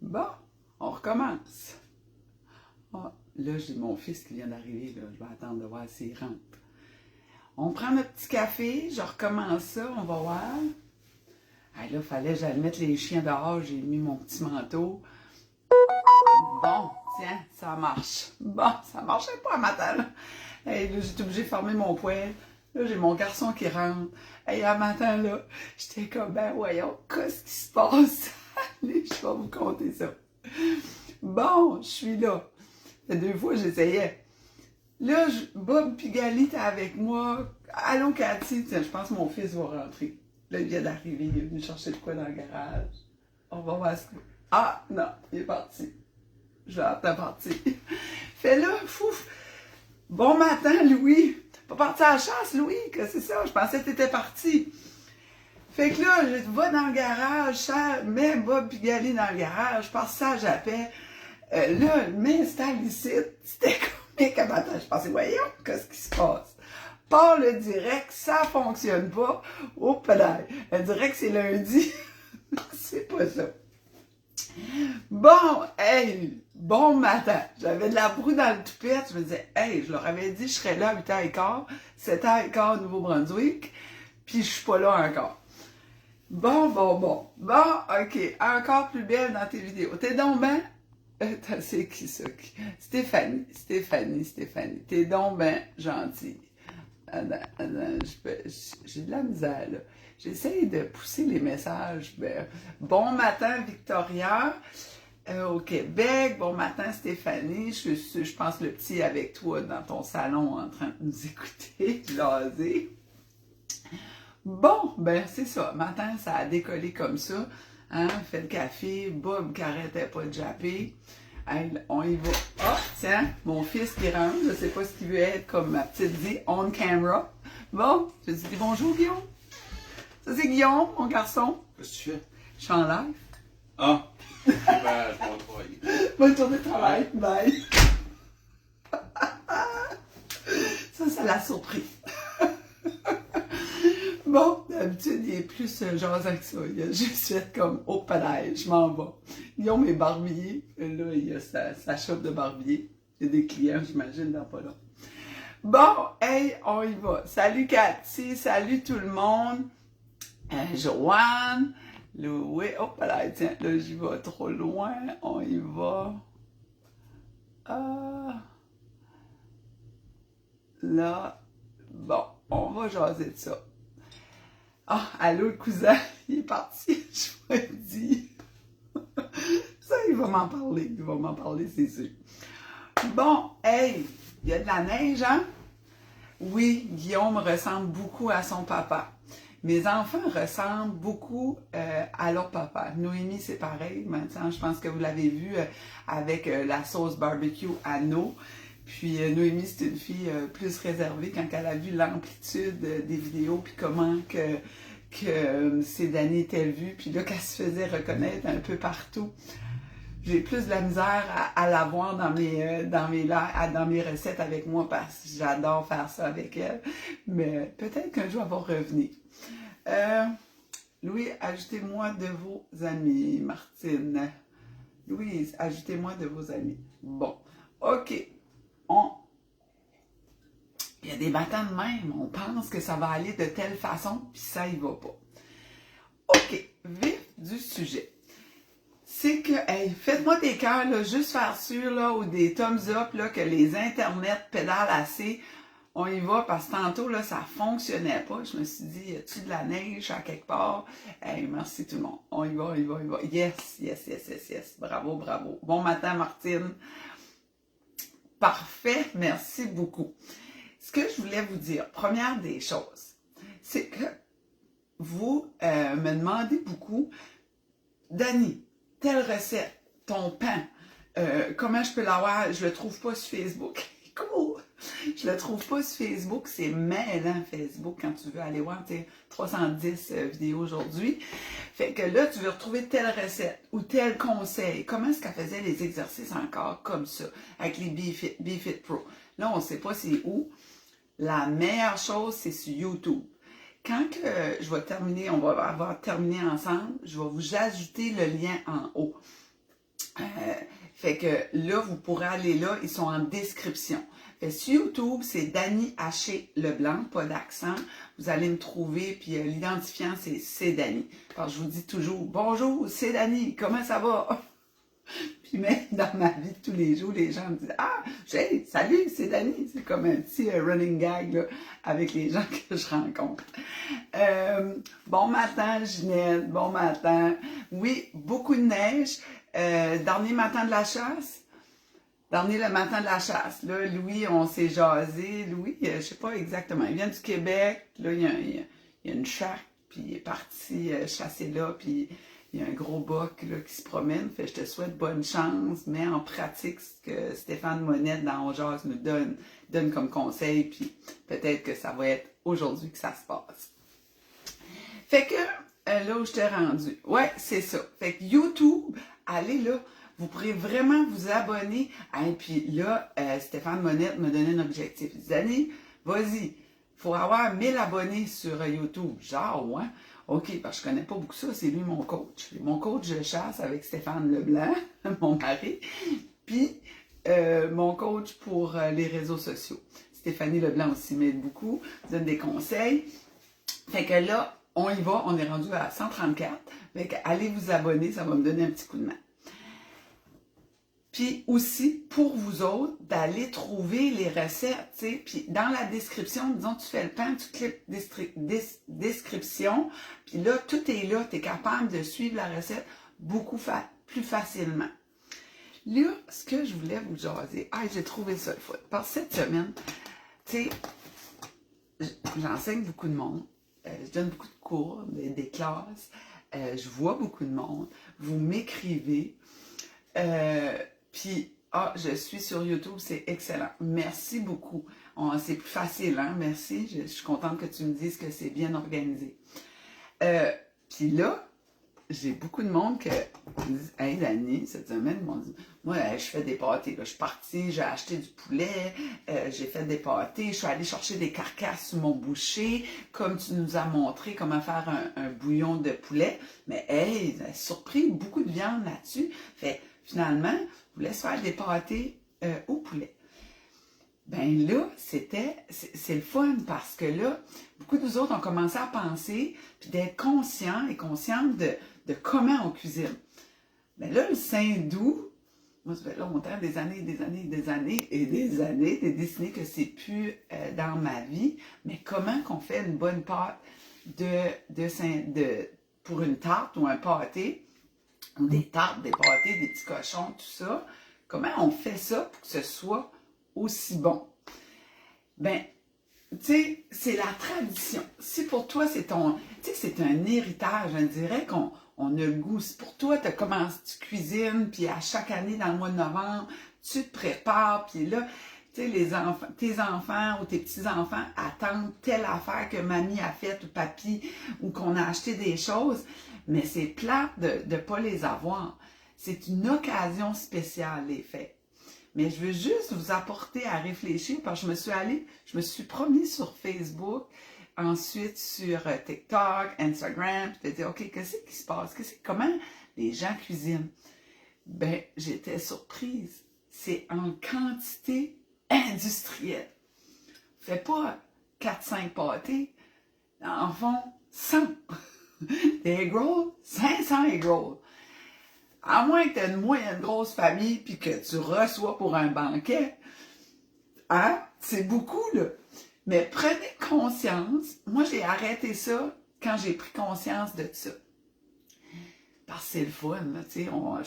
Bon, on recommence. Ah, là, j'ai mon fils qui vient d'arriver, là. Je vais attendre de voir s'il rentre. On prend notre petit café, je recommence ça, on va voir. Ah, là, fallait que j'aille mettre les chiens dehors, j'ai mis mon petit manteau. Bon, tiens, ça marche. Bon, ça marchait pas un matin, là. Hey, là, j'étais obligée de fermer mon poêle. Là, j'ai mon garçon qui rentre. Hey, un matin, là, j'étais comme, ben voyons, qu'est-ce qui se passe? Allez, je vais vous conter ça. Bon, je suis là. Ça fait 2 fois que j'essayais. Là, Bob Pigali était avec moi. Allô, Cathy? Tiens, je pense que mon fils va rentrer. Là, il vient d'arriver. Il est venu chercher de quoi dans le garage. On va voir ce que... Ah, non, il est parti. Je vais attendre partir. Fait là, fouf. Bon matin, Louis. Pas parti à la chasse, Louis, que c'est ça? Je pensais que t'étais parti. Fait que là, je vais dans le garage, ça, mets Bob Pigali dans le garage, passe ça à Japet. Là, m'installe ici. C'était comme un matin. Je pensais, voyons, qu'est-ce qui se passe? Par le direct, ça fonctionne pas. Oh, pédale. Le direct, c'est lundi. C'est pas ça. Bon, hey, bon matin. J'avais de la broue dans le toupette. Je me disais, hey, je leur avais dit, je serais là à 8h15, 7h15 au Nouveau-Brunswick, puis je suis pas là encore. Bon, ok, encore plus belle dans tes vidéos. T'es donc ben, c'est qui ça? Stéphanie. T'es donc ben gentille. J'ai de la misère, là. J'essaye de pousser les messages. Bon matin, Victoria. Au Québec. Bon matin, Stéphanie. Je pense le petit est avec toi dans ton salon en train de nous écouter, jaser. Bon, ben c'est ça. Matin, ça a décollé comme ça. Hein? Fait le café. Bob qui arrêtait pas de japper. Hey, on y va. Ah, tiens, mon fils qui rentre. Je sais pas ce qu'il veut être comme ma petite dit, on camera. Bon, je dis bonjour, Guillaume. Ça, c'est Guillaume, mon garçon. Qu'est-ce que tu fais? Je suis en live. Ah! Ben, je vais travailler. Bonne journée de travail. Bye. Ça, c'est la surprise. Bon, d'habitude, il est plus jasant que ça. Il a juste fait comme au palais, je m'en vais. Guillaume est barbier. Là, il a sa shop de barbier. Il y a des clients, j'imagine, dans pas long. Bon, hey, on y va. Salut Cathy, salut tout le monde. Joanne, Louis, oh là, tiens, là j'y vais trop loin, on y va. Là, bon, on va jaser de ça. Ah, allô le cousin, il est parti, je me dis. Ça, il va m'en parler, c'est sûr. Bon, hey, il y a de la neige, hein? Oui, Guillaume ressemble beaucoup à son papa. Mes enfants ressemblent beaucoup à leur papa. Noémie, c'est pareil. Maintenant, je pense que vous l'avez vu avec la sauce barbecue à No. Puis Noémie, c'est une fille plus réservée quand elle a vu l'amplitude des vidéos, puis comment que ces Dani était vue, puis là, qu'elle se faisait reconnaître un peu partout. J'ai plus de la misère à la voir dans mes recettes avec moi parce que j'adore faire ça avec elle. Mais peut-être qu'un jour, elle va revenir. Louis, ajoutez-moi de vos amis, Martine. Louise, ajoutez-moi de vos amis. Bon, ok. Il y a des matins de même, on pense que ça va aller de telle façon, puis ça y va pas. Ok, vif du sujet. C'est que, hey, faites-moi des cœurs, là, juste faire sûr, là, ou des thumbs up, là, que les internets pédalent assez. On y va, parce que tantôt, là, ça fonctionnait pas. Je me suis dit, y a-tu de la neige à quelque part? Hey, merci tout le monde. On y va. Yes. Bravo. Bon matin, Martine. Parfait, merci beaucoup. Ce que je voulais vous dire, première des choses, c'est que vous me demandez beaucoup, Dani, telle recette, ton pain, comment je peux l'avoir? Je le trouve pas sur Facebook. Cool! Je le trouve pas sur Facebook, c'est mêlant Facebook quand tu veux aller voir tes 310 vidéos aujourd'hui. Fait que là, tu veux retrouver telle recette ou tel conseil. Comment est-ce qu'elle faisait les exercices encore comme ça, avec les BeFit Pro? Là, on ne sait pas c'est où. La meilleure chose, c'est sur YouTube. Quand je vais terminer, on va avoir terminé ensemble, je vais vous ajouter le lien en haut. Fait que là, vous pourrez aller là, ils sont en description. Fait, sur YouTube, c'est Dany Haché Leblanc, pas d'accent. Vous allez me trouver, puis l'identifiant, c'est Dany. Alors, je vous dis toujours, bonjour, c'est Dany, comment ça va? Puis même dans ma vie de tous les jours, les gens me disent, ah, hey, salut, c'est Dany. C'est comme un petit running gag là, avec les gens que je rencontre. Bon matin, Ginette, bon matin. Oui, beaucoup de neige. Dernier matin de la chasse. Dernier le matin de la chasse. Là, Louis, on s'est jasé. Louis, je sais pas exactement. Il vient du Québec. Là, il y a une chatte. Puis il est parti chasser là. Puis il y a un gros boc là, qui se promène. Fait je te souhaite bonne chance. Mets en pratique ce que Stéphane Monette dans On Jase nous donne comme conseil. Puis peut-être que ça va être aujourd'hui que ça se passe. Fait que là où je t'ai rendu. Ouais, c'est ça. Fait que YouTube, allez là. Vous pourrez vraiment vous abonner. Et puis là, Stéphane Monette me donnait un objectif. Il dit, Dany, vas-y, il faut avoir 1000 abonnés sur YouTube. Genre, ouais. OK, parce que je connais pas beaucoup ça, c'est lui mon coach. Mon coach de chasse avec Stéphane Leblanc, mon mari. Puis, mon coach pour les réseaux sociaux. Stéphanie Leblanc aussi m'aide beaucoup, donne des conseils. Fait que là, on y va, on est rendu à 134. Fait que allez vous abonner, ça va me donner un petit coup de main. Puis aussi, pour vous autres, d'aller trouver les recettes, tu sais. Puis dans la description, disons, tu fais le pain, tu cliques description, puis là, tout est là, tu es capable de suivre la recette beaucoup plus facilement. Là, ce que je voulais vous jaser, j'ai trouvé ça le fun. Parce que cette semaine, tu sais, j'enseigne beaucoup de monde, je donne beaucoup de cours, des classes, je vois beaucoup de monde, vous m'écrivez, puis, je suis sur YouTube, c'est excellent. Merci beaucoup. C'est plus facile, hein? Merci. Je suis contente que tu me dises que c'est bien organisé. Puis là, j'ai beaucoup de monde qui disent, hey, Dany, cette semaine, ils m'ont dit, moi, je fais des pâtés. Là, je suis partie, j'ai acheté du poulet, j'ai fait des pâtés, je suis allée chercher des carcasses sur mon boucher, comme tu nous as montré comment faire un bouillon de poulet. Mais, hey, j'ai surpris beaucoup de viande là-dessus. Fait, finalement, je voulais se faire des pâtés au poulet. Ben là, c'est le fun parce que là, beaucoup de vous autres ont commencé à penser puis d'être conscients et conscientes de comment on cuisine. Ben là, le 5 août, moi, ça fait longtemps, des années, des décennies que c'est plus dans ma vie, mais comment qu'on fait une bonne pâte pour une tarte ou un pâté, ou des tartes, des pâtés, des petits cochons, tout ça. Comment on fait ça pour que ce soit aussi bon? Ben, tu sais, c'est la tradition. Si pour toi, c'est un héritage, on dirait qu'on a le goût. Si pour toi, tu cuisines, puis à chaque année, dans le mois de novembre, tu te prépares, puis là, tu sais, tes enfants ou tes petits-enfants attendent telle affaire que mamie a faite ou papy, ou qu'on a acheté des choses, mais c'est plate de ne pas les avoir. C'est une occasion spéciale, les fêtes. Mais je veux juste vous apporter à réfléchir parce que je me suis promenée sur Facebook, ensuite sur TikTok, Instagram, puis te dire, OK, qu'est-ce qui se passe? Comment les gens cuisinent? Ben, j'étais surprise. C'est en quantité industrielle. Fais pas 4-5 pâtés, en fond 100. Des egg rolls, 500 egg rolls. À moins que tu aies une moyenne grosse famille puis que tu reçois pour un banquet, hein? C'est beaucoup, là. Mais prenez conscience. Moi, j'ai arrêté ça quand j'ai pris conscience de ça. Parce que c'est le fun, là, tu sais. On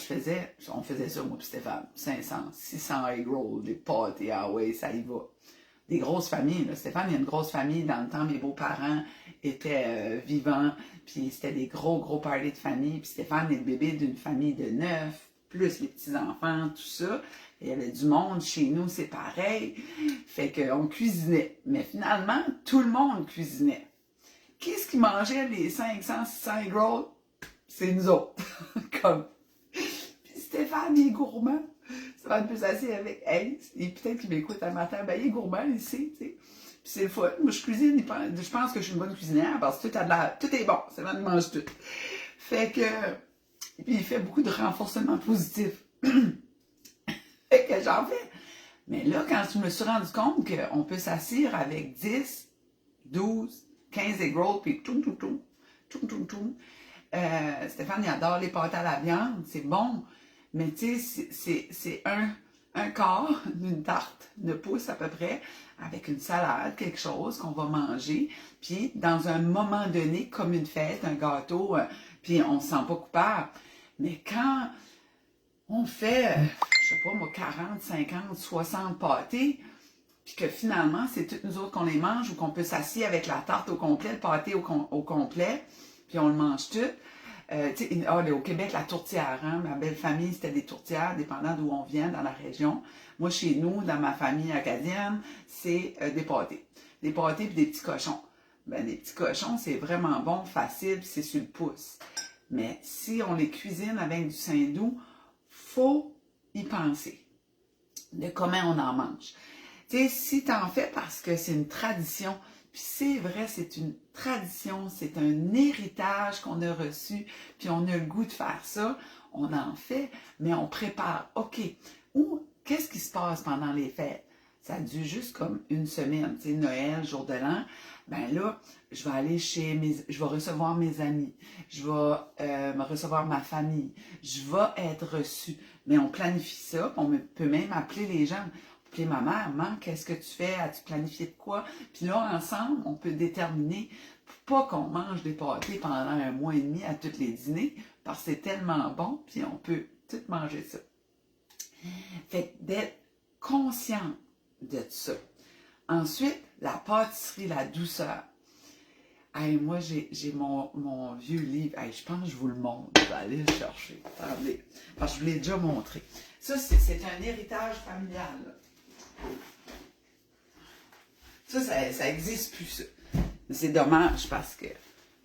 faisait ça, moi et Stéphane. 500, 600 egg rolls, des pâtés, ça y va. Des grosses familles, là. Stéphane, il y a une grosse famille. Dans le temps, mes beaux-parents étaient vivants. Puis c'était des gros parties de famille. Puis Stéphane est le bébé d'une famille de 9, plus les petits-enfants, tout ça. Il y avait du monde. Chez nous, c'est pareil. Fait qu'on cuisinait. Mais finalement, tout le monde cuisinait. Qu'est-ce qui mangeait les 500, 600 egg rolls? C'est nous autres. Comme. Puis Stéphane, il est gourmand. Ça va être plus assis avec Ace. Et peut-être qu'il m'écoute un matin. Ben, il est gourmand, il sait, tu sais. Puis c'est le fun. Moi, je cuisine. Je pense que je suis une bonne cuisinière parce que tout est bon. C'est vrai, il mange tout. Fait que. Puis il fait beaucoup de renforcement positif. Fait que j'en fais. Mais là, quand je me suis rendu compte qu'on peut s'assire avec 10, 12, 15 egg rolls, puis tout, Stéphane, il adore les pâtes à la viande, c'est bon. Mais tu sais, c'est un quart d'une tarte de pouce à peu près, avec une salade, quelque chose qu'on va manger. Puis, dans un moment donné, comme une fête, un gâteau, puis on ne se sent pas coupable. Mais quand on fait, je sais pas moi, 40, 50, 60 pâtés, puis que finalement, c'est toutes nous autres qu'on les mange ou qu'on peut s'assier avec la tarte au complet, le pâté au complet, puis on le mange tout. Au Québec, la tourtière, hein? Ma belle famille, c'était des tourtières, dépendant d'où on vient dans la région. Moi, chez nous, dans ma famille acadienne, c'est des pâtés. Des pâtés puis des petits cochons. Ben, des petits cochons, c'est vraiment bon, facile, puis c'est sur le pouce. Mais si on les cuisine avec du saindoux, faut y penser de comment on en mange. Tu sais, si tu en fais parce que c'est une tradition, puis c'est vrai, c'est une tradition, c'est un héritage qu'on a reçu, puis on a le goût de faire ça, on en fait, mais on prépare. OK, ou qu'est-ce qui se passe pendant les fêtes? Ça dure juste comme une semaine, tu sais, Noël, jour de l'an. Ben là, je vais aller je vais recevoir mes amis, je vais me recevoir ma famille, je vais être reçu. Mais on planifie ça, on peut même appeler les gens. Puis ma mère, maman, qu'est-ce que tu fais? As-tu planifié de quoi? Puis là, ensemble, on peut déterminer pour pas qu'on mange des pâtés pendant un mois et demi à tous les dîners, parce que c'est tellement bon, puis on peut tout manger ça. Fait que d'être conscient de ça. Ensuite, la pâtisserie, la douceur. Hey, moi, j'ai mon vieux livre. Hey, je pense que je vous le montre. Je vais aller le chercher. Attendez. Parce que je vous l'ai déjà montré. Ça, c'est un héritage familial. Là. Ça existe plus, ça. C'est dommage parce que,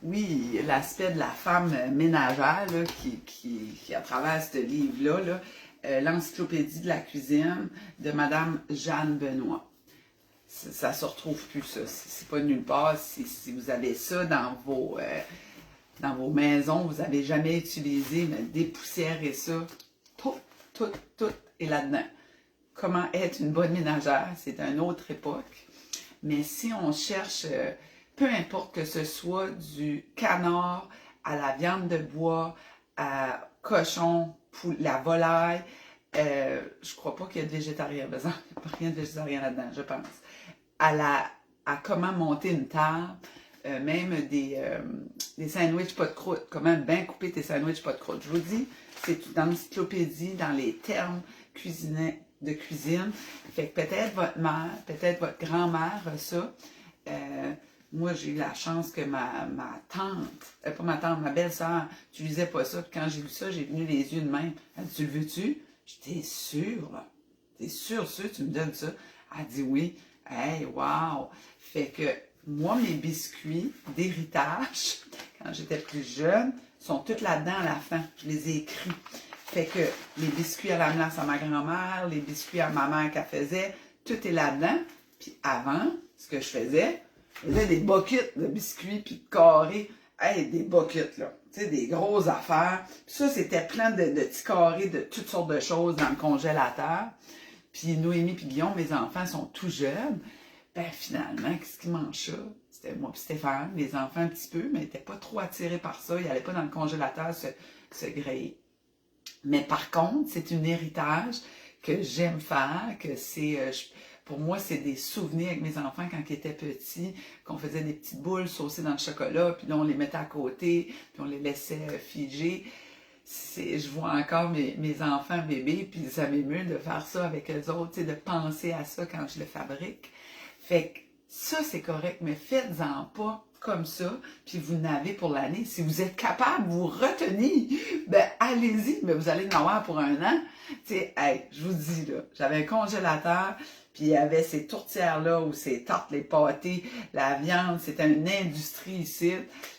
oui, l'aspect de la femme ménagère là, qui à travers ce livre-là, l'encyclopédie de la cuisine de Madame Jeanne Benoît. Ça se retrouve plus, ça. C'est pas nulle part. Si vous avez ça dans vos maisons, vous n'avez jamais utilisé, mais dépoussiérez ça. Tout est là-dedans. Comment être une bonne ménagère, c'est une autre époque. Mais si on cherche, peu importe que ce soit du canard à la viande de bois, à cochon, la volaille, je crois pas qu'il y a de végétarien. Il n'y a pas rien de végétarien là-dedans, je pense. À comment monter une table, même des sandwichs pas de croûte, comment bien couper tes sandwichs pas de croûte. Je vous dis, c'est dans l'encyclopédie, dans les termes de cuisine. Fait que peut-être votre mère, peut-être votre grand-mère a ça. Moi, j'ai eu la chance que ma tante, pas ma tante, ma belle-sœur, n'utilisait pas ça. Puis quand j'ai lu ça, j'ai venu les yeux de même. Elle dit, tu le veux-tu? J'étais sûre, là. T'es sûre, tu me donnes ça? Elle dit oui. Hey, wow! Fait que moi, mes biscuits d'héritage, quand j'étais plus jeune, sont tous là-dedans à la fin. Je les ai écrits. Fait que les biscuits à la glace à ma grand-mère, les biscuits à ma mère qu'elle faisait, tout est là-dedans. Puis avant, ce que je faisais des buckets de biscuits puis de carrés. Hey, des buckets, là. Tu sais, des grosses affaires. Puis ça, c'était plein de petits carrés de toutes sortes de choses dans le congélateur. Puis Noémie puis Guillaume, mes enfants, sont tout jeunes. Ben finalement, qu'est-ce qui mange ça? C'était moi puis Stéphane, les enfants un petit peu, mais ils n'étaient pas trop attirés par ça. Ils n'allaient pas dans le congélateur se griller. Mais par contre, c'est un héritage que j'aime faire, que c'est... pour moi, c'est des souvenirs avec mes enfants quand ils étaient petits, qu'on faisait des petites boules saucées dans le chocolat, puis là, on les mettait à côté, puis on les laissait figer. Je vois encore mes enfants bébés, puis ça m'émeut de faire ça avec eux autres, de penser à ça quand je le fabrique. Fait que ça, c'est correct, mais faites-en pas comme ça, puis vous n'avez pour l'année. Si vous êtes capable, vous retenir, ben allez-y, mais vous allez en avoir pour un an. Tu sais, hey, je vous dis, là, j'avais un congélateur, puis il y avait ces tourtières-là, ou ces tartes, les pâtés, la viande, c'était une industrie ici,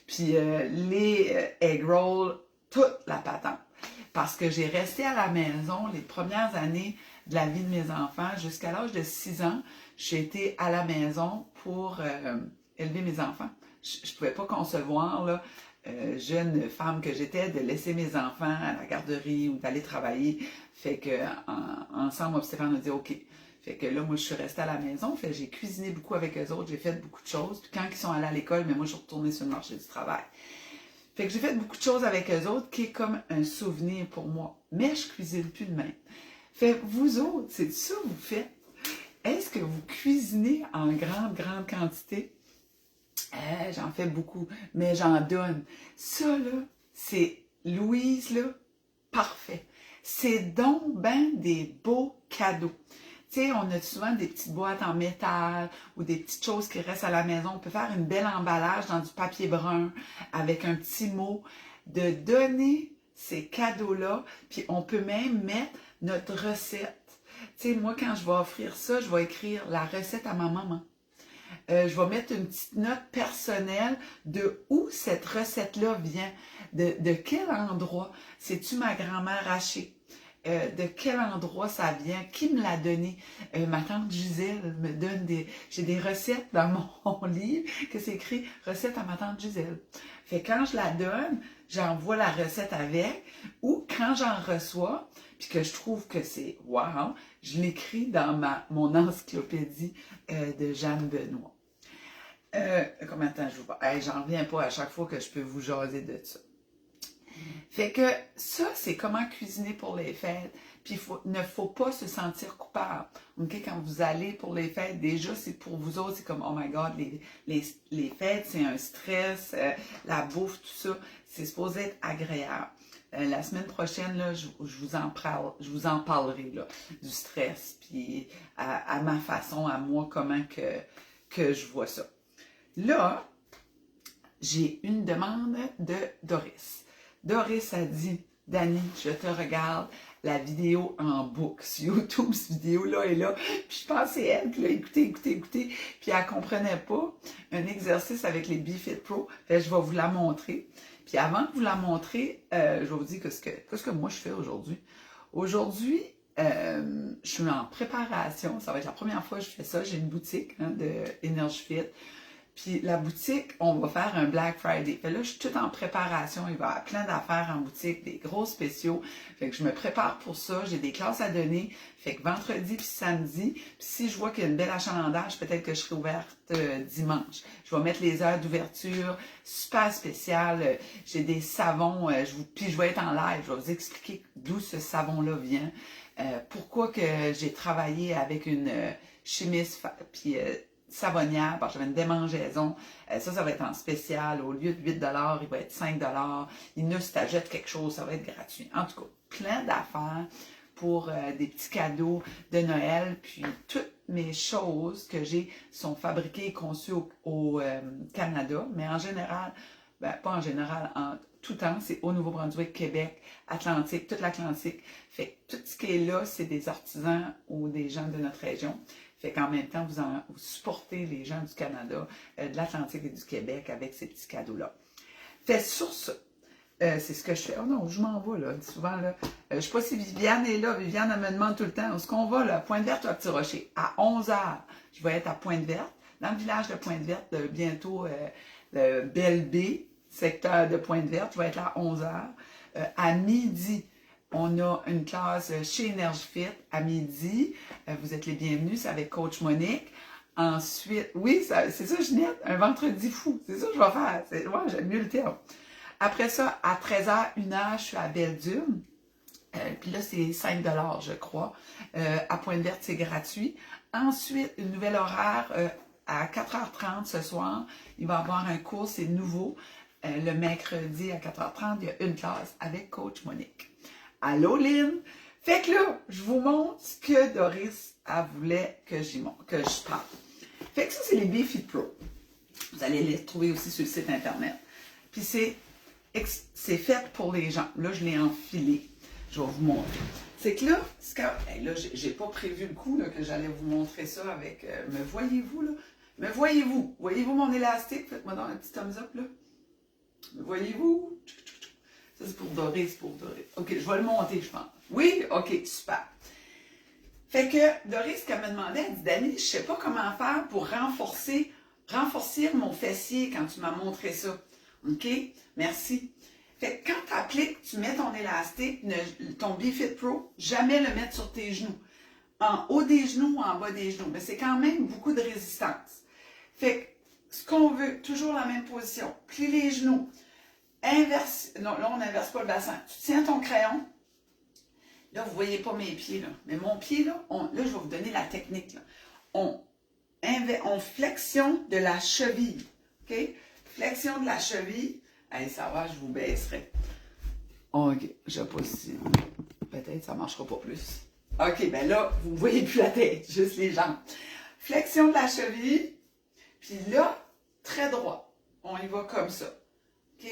puis les egg rolls, toute la patente. Parce que j'ai resté à la maison les premières années de la vie de mes enfants, jusqu'à l'âge de 6 ans, j'ai été à la maison pour élever mes enfants. Je ne pouvais pas concevoir là, jeune femme que j'étais, de laisser mes enfants à la garderie ou d'aller travailler. Fait que ensemble, Stéphane a dit OK. Fait que là, moi, je suis restée à la maison. Fait que j'ai cuisiné beaucoup avec eux autres. J'ai fait beaucoup de choses. Puis quand ils sont allés à l'école, mais moi, je suis retournée sur le marché du travail. Fait que j'ai fait beaucoup de choses avec eux autres qui est comme un souvenir pour moi. Mais je cuisine plus de même. Fait vous autres, c'est ça que vous faites? Est-ce que vous cuisinez en grande quantité? J'en fais beaucoup, mais j'en donne. Ça, là, c'est Louise, là, parfait. C'est donc ben des beaux cadeaux. Tu sais, on a souvent des petites boîtes en métal ou des petites choses qui restent à la maison. On peut faire une belle emballage dans du papier brun avec un petit mot. De donner ces cadeaux-là, puis on peut même mettre notre recette. Tu sais, moi, quand je vais offrir ça, je vais écrire la recette à ma maman. Je vais mettre une petite note personnelle de où cette recette-là vient, de quel endroit. C'est-tu ma grand-mère hachée? De quel endroit ça vient, qui me l'a donné. Ma tante Gisèle me donne j'ai des recettes dans mon livre que c'est écrit « Recette à ma tante Gisèle ». Fait quand je la donne, j'envoie la recette avec, ou quand j'en reçois, puis que je trouve que c'est « wow », je l'écris dans mon encyclopédie de Jeanne Benoît. Combien de temps je vous parle? Hey, j'en reviens pas à chaque fois que je peux vous jaser de ça. Fait que ça, c'est comment cuisiner pour les fêtes. Puis il ne faut pas se sentir coupable. Okay? Quand vous allez pour les fêtes, déjà, c'est pour vous autres, c'est comme, oh my God, les fêtes, c'est un stress, la bouffe, tout ça, c'est supposé être agréable. La semaine prochaine, là, je vous en parlerai là, du stress, puis à ma façon, à moi, comment que je vois ça. Là, j'ai une demande de Doris. Doris a dit, Dani, je te regarde la vidéo en boucle sur YouTube, cette vidéo-là est là. Puis je pense que c'est elle qui l'a écouté, puis elle comprenait pas un exercice avec les BeFit Pro. Fait que je vais vous la montrer. Puis avant de vous la montrer, je vais vous dire qu'est-ce que moi je fais aujourd'hui. Aujourd'hui, je suis en préparation. Ça va être la première fois que je fais ça. J'ai une boutique de Energy Fit. Puis la boutique, on va faire un Black Friday. Fait là, je suis toute en préparation. Il va y avoir plein d'affaires en boutique, des gros spéciaux. Fait que je me prépare pour ça. J'ai des classes à donner. Fait que vendredi puis samedi. Puis si je vois qu'il y a une belle achalandage, peut-être que je serai ouverte dimanche. Je vais mettre les heures d'ouverture. Super spécial. J'ai des savons. Puis je vais être en live. Je vais vous expliquer d'où ce savon-là vient. Pourquoi que j'ai travaillé avec une chimiste. Puis savonnière, parce que j'avais une démangeaison. Ça va être en spécial. Au lieu de 8 $, il va être 5 $. Il ne se t'achète quelque chose, ça va être gratuit. En tout cas, plein d'affaires pour des petits cadeaux de Noël. Puis toutes mes choses que j'ai sont fabriquées et conçues au Canada. Mais en général, pas en général, en tout temps, c'est au Nouveau-Brunswick, Québec, Atlantique, toute l'Atlantique. Fait que tout ce qui est là, c'est des artisans ou des gens de notre région. Fait qu'en même temps, vous supportez les gens du Canada, de l'Atlantique et du Québec avec ces petits cadeaux-là. Fait sur ça, c'est ce que je fais. Oh non, je m'en vais là, souvent là. Je sais pas si Viviane est là. Viviane, elle me demande tout le temps, où est-ce qu'on va là? Pointe-Verte ou à Petit-Rocher? À 11h, je vais être à Pointe-Verte, dans le village de Pointe-Verte, bientôt le Belle-Baie, secteur de Pointe-Verte. Je vais être là à 11h. À midi, on a une classe chez Energy Fit à midi. Vous êtes les bienvenus, c'est avec Coach Monique. Ensuite, oui, c'est ça, Ginette, un vendredi fou. C'est ça que je vais faire. Ouais, j'aime mieux le terme. Après ça, à 13h, 1h, je suis à Belle-Dune. Puis là, c'est 5 $, je crois. À Pointe-Verte, c'est gratuit. Ensuite, une nouvelle horaire à 4h30 ce soir. Il va y avoir un cours, c'est nouveau. Le mercredi à 4h30, il y a une classe avec Coach Monique. Allô, Lynn? Fait que là, je vous montre ce que Doris voulait que je parle. Fait que ça, c'est les BeFit Pro. Vous allez les trouver aussi sur le site Internet. Puis c'est fait pour les gens. Là, je l'ai enfilé. Je vais vous montrer. C'est que là, là, j'ai pas prévu le coup là, que j'allais vous montrer ça avec... me voyez-vous, là? Me voyez-vous? Voyez-vous mon élastique? Faites-moi dans un petit thumbs up, là. Me voyez-vous? Ça, c'est pour Doris, OK, je vais le monter, je pense. Oui? OK, super. Fait que Doris, qu'elle me demandait, elle dit, Dani, je sais pas comment faire pour renforcer mon fessier quand tu m'as montré ça. OK? Merci. Fait que quand tu appliques, tu mets ton élastique, ton BeFit Pro, jamais le mettre sur tes genoux. En haut des genoux ou en bas des genoux. Mais c'est quand même beaucoup de résistance. Fait que ce qu'on veut, toujours la même position. Plie les genoux. Inverse. Non, là, on n'inverse pas le bassin. Tu tiens ton crayon. Là, vous ne voyez pas mes pieds, là. Mais mon pied, là, là, je vais vous donner la technique, là. On flexion de la cheville. OK? Flexion de la cheville. Allez, ça va, je vous baisserai. OK, je positionne. Peut-être ça ne marchera pas plus. OK, ben là, vous ne voyez plus la tête, juste les jambes. Flexion de la cheville. Puis là, très droit. On y va comme ça. OK?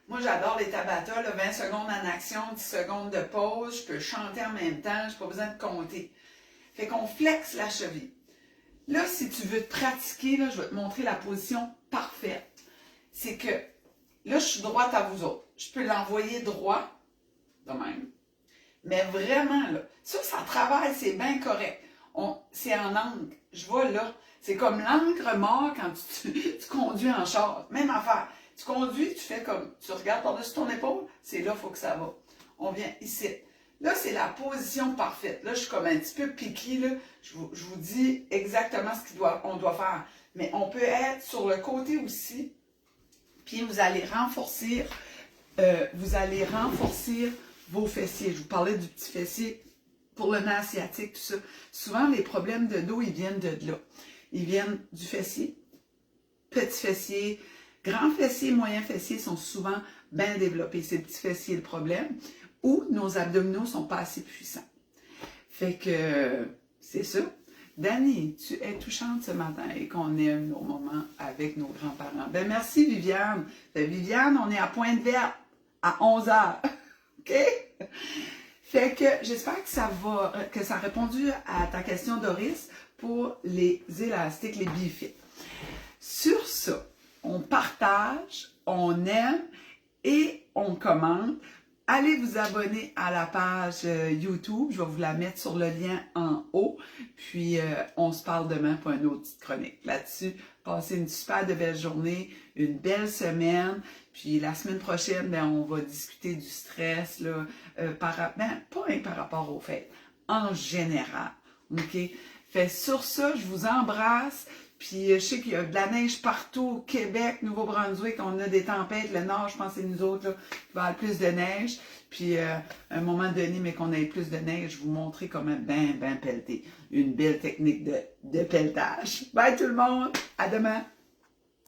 Moi, j'adore les Tabata, là, 20 secondes en action, 10 secondes de pause. Je peux chanter en même temps, je n'ai pas besoin de compter. Fait qu'on flexe la cheville. Là, si tu veux te pratiquer, là, je vais te montrer la position parfaite. C'est que, là, je suis droite à vous autres. Je peux l'envoyer droit, de même. Mais vraiment, là, ça travaille, c'est bien correct. C'est en angle. Je vois là. C'est comme l'encre mort quand tu conduis en char. Même affaire. Tu conduis, tu fais comme, tu regardes par-dessus ton épaule, c'est là, il faut que ça va. On vient ici. Là, c'est la position parfaite. Là, je suis comme un petit peu piquée, là. Je vous dis exactement ce qu'on doit faire. Mais on peut être sur le côté aussi. Puis vous allez renforcer vos fessiers. Je vous parlais du petit fessier pour le nerf sciatique, tout ça. Souvent, les problèmes de dos, ils viennent de là. Ils viennent du fessier, petit fessier, grand fessier, moyen fessier sont souvent bien développés. C'est le petit fessier le problème. Ou nos abdominaux ne sont pas assez puissants. Fait que c'est ça. Dani, tu es touchante ce matin et qu'on ait un autre moment avec nos grands-parents. Ben merci Viviane. Ben, Viviane, on est à Pointe-Verte à 11h. OK? Fait que j'espère que ça a répondu à ta question, Doris, pour les élastiques, les BeFit. Sur ça, on partage, on aime et on commente. Allez vous abonner à la page YouTube. Je vais vous la mettre sur le lien en haut. Puis, on se parle demain pour une autre petite chronique. Là-dessus, passez une super de belle journée, une belle semaine. Puis, la semaine prochaine, ben, on va discuter du stress, là, pas par rapport aux fêtes, en général. OK? Fait sur ça, je vous embrasse. Puis je sais qu'il y a de la neige partout au Québec, Nouveau-Brunswick, on a des tempêtes, le nord, je pense que c'est nous autres, là, qui va avoir plus de neige. Puis à un moment donné, mais qu'on ait plus de neige, je vais vous montrer comment bien pelleter. Une belle technique de pelletage. Bye tout le monde, à demain!